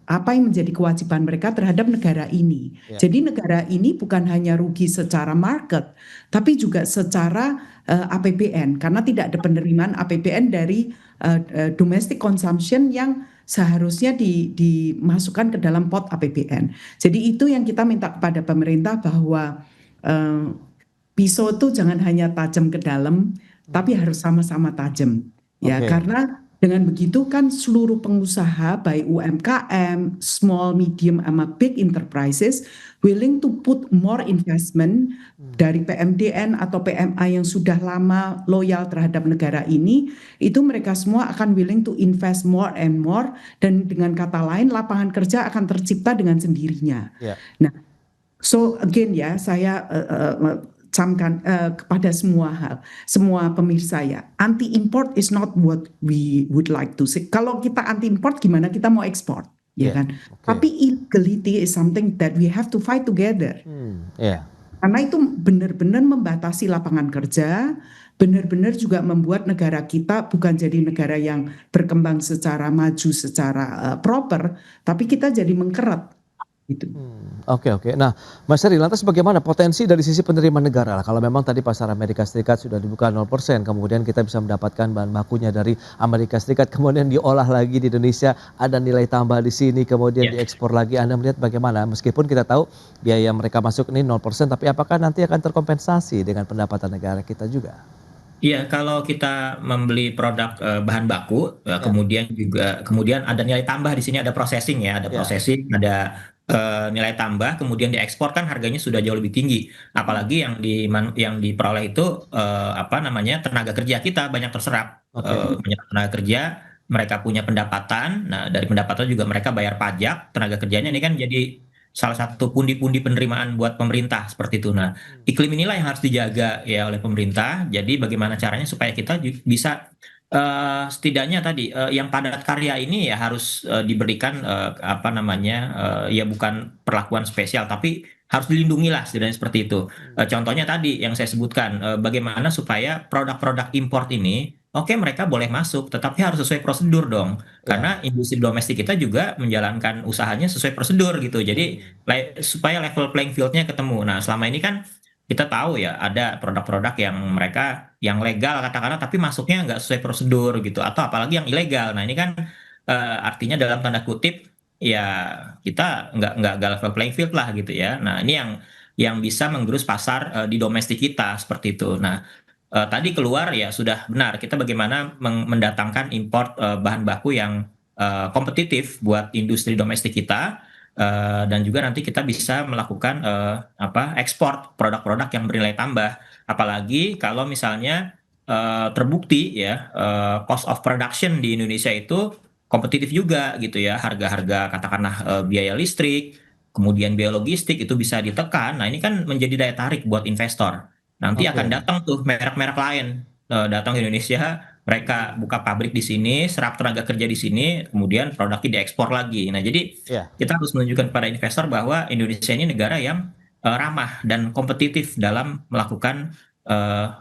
apa yang menjadi kewajiban mereka terhadap negara ini. Jadi negara ini bukan hanya rugi secara market, tapi juga secara APBN, karena tidak ada penerimaan APBN dari domestic consumption yang seharusnya dimasukkan ke dalam pot APBN. Jadi itu yang kita minta kepada pemerintah bahwa pisau itu jangan hanya tajam ke dalam, tapi harus sama-sama tajam. Ya, karena dengan begitu kan seluruh pengusaha baik UMKM, small, medium, sama big enterprises willing to put more investment dari PMDN atau PMA yang sudah lama loyal terhadap negara ini, itu mereka semua akan willing to invest more and more, dan dengan kata lain lapangan kerja akan tercipta dengan sendirinya. Nah, so again ya, saya camkan kepada semua pemirsa ya, anti import is not what we would like to say. Kalau kita anti import, gimana kita mau ekspor, ya kan? Tapi illegality is something that we have to fight together. Karena itu benar-benar membatasi lapangan kerja, benar-benar juga membuat negara kita bukan jadi negara yang berkembang secara maju, secara proper, tapi kita jadi mengkeret. Gitu. Oke. Nah, Mas Heri, lantas bagaimana potensi dari sisi penerimaan negara lah? Kalau memang tadi pasar Amerika Serikat sudah dibuka 0%, kemudian kita bisa mendapatkan bahan bakunya dari Amerika Serikat, kemudian diolah lagi di Indonesia, ada nilai tambah di sini, kemudian diekspor lagi. Anda melihat bagaimana? Meskipun kita tahu biaya mereka masuk ini 0%, tapi apakah nanti akan terkompensasi dengan pendapatan negara kita juga? Iya, kalau kita membeli produk bahan baku, kemudian ada nilai tambah di sini, ada processing ya, ada processing, ada nilai tambah, kemudian diekspor kan harganya sudah jauh lebih tinggi. Apalagi yang diperoleh itu tenaga kerja kita banyak terserap, banyak tenaga kerja, mereka punya pendapatan. Nah, dari pendapatan juga mereka bayar pajak, tenaga kerjanya ini kan jadi salah satu pundi-pundi penerimaan buat pemerintah seperti itu. Nah, iklim inilah yang harus dijaga ya oleh pemerintah. Jadi bagaimana caranya supaya kita bisa setidaknya tadi yang padat karya ini ya harus diberikan ya bukan perlakuan spesial, tapi harus dilindungi lah setidaknya seperti itu. Contohnya tadi yang saya sebutkan, bagaimana supaya produk-produk import ini mereka boleh masuk, tetapi harus sesuai prosedur dong. Karena industri domestik kita juga menjalankan usahanya sesuai prosedur gitu. Jadi supaya level playing field-nya ketemu. Nah, selama ini kan kita tahu ya ada produk-produk yang mereka yang legal katakanlah, tapi masuknya nggak sesuai prosedur gitu, atau apalagi yang ilegal. Nah, ini kan artinya dalam tanda kutip ya kita nggak level playing field lah gitu ya. Nah, ini yang bisa menggerus pasar di domestik kita seperti itu. Nah, tadi keluar ya sudah benar, kita bagaimana mendatangkan import bahan baku yang kompetitif buat industri domestik kita, dan juga nanti kita bisa melakukan ekspor produk-produk yang bernilai tambah. Apalagi kalau misalnya terbukti ya cost of production di Indonesia itu kompetitif juga gitu ya, harga-harga katakanlah biaya listrik, kemudian biaya logistik itu bisa ditekan. Nah, ini kan menjadi daya tarik buat investor. Nanti akan datang tuh merek-merek lain datang ke Indonesia, mereka buka pabrik di sini, serap tenaga kerja di sini, kemudian produknya diekspor lagi. Nah, jadi kita harus menunjukkan kepada investor bahwa Indonesia ini negara yang ramah dan kompetitif dalam melakukan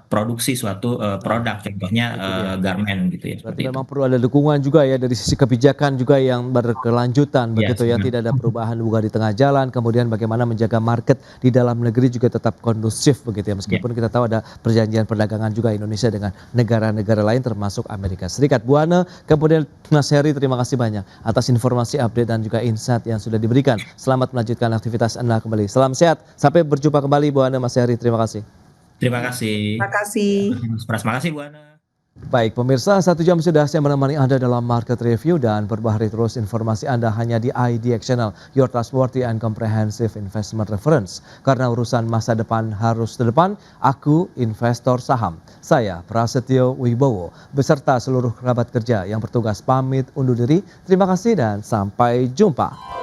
produksi suatu produk, contohnya garment gitu ya. Berarti memang perlu ada dukungan juga ya dari sisi kebijakan juga yang berkelanjutan begitu ya, tidak ada perubahan juga di tengah jalan, kemudian bagaimana menjaga market di dalam negeri juga tetap kondusif begitu ya, meskipun kita tahu ada perjanjian perdagangan juga Indonesia dengan negara-negara lain termasuk Amerika Serikat. Bu Ane, kemudian Mas Heri, terima kasih banyak atas informasi update dan juga insight yang sudah diberikan. Selamat melanjutkan aktivitas Anda kembali. Salam sehat, sampai berjumpa kembali Bu Ane, Mas Heri, terima kasih. Terima kasih. Terima kasih. Terima kasih Bu Ana. Baik pemirsa, 1 jam sudah saya menemani Anda dalam Market Review dan perbaharui terus informasi Anda hanya di IDX Channel, your trustworthy and comprehensive investment reference. Karena urusan masa depan harus ke depan, aku investor saham. Saya Prasetyo Wibowo beserta seluruh kerabat kerja yang bertugas pamit undur diri. Terima kasih dan sampai jumpa.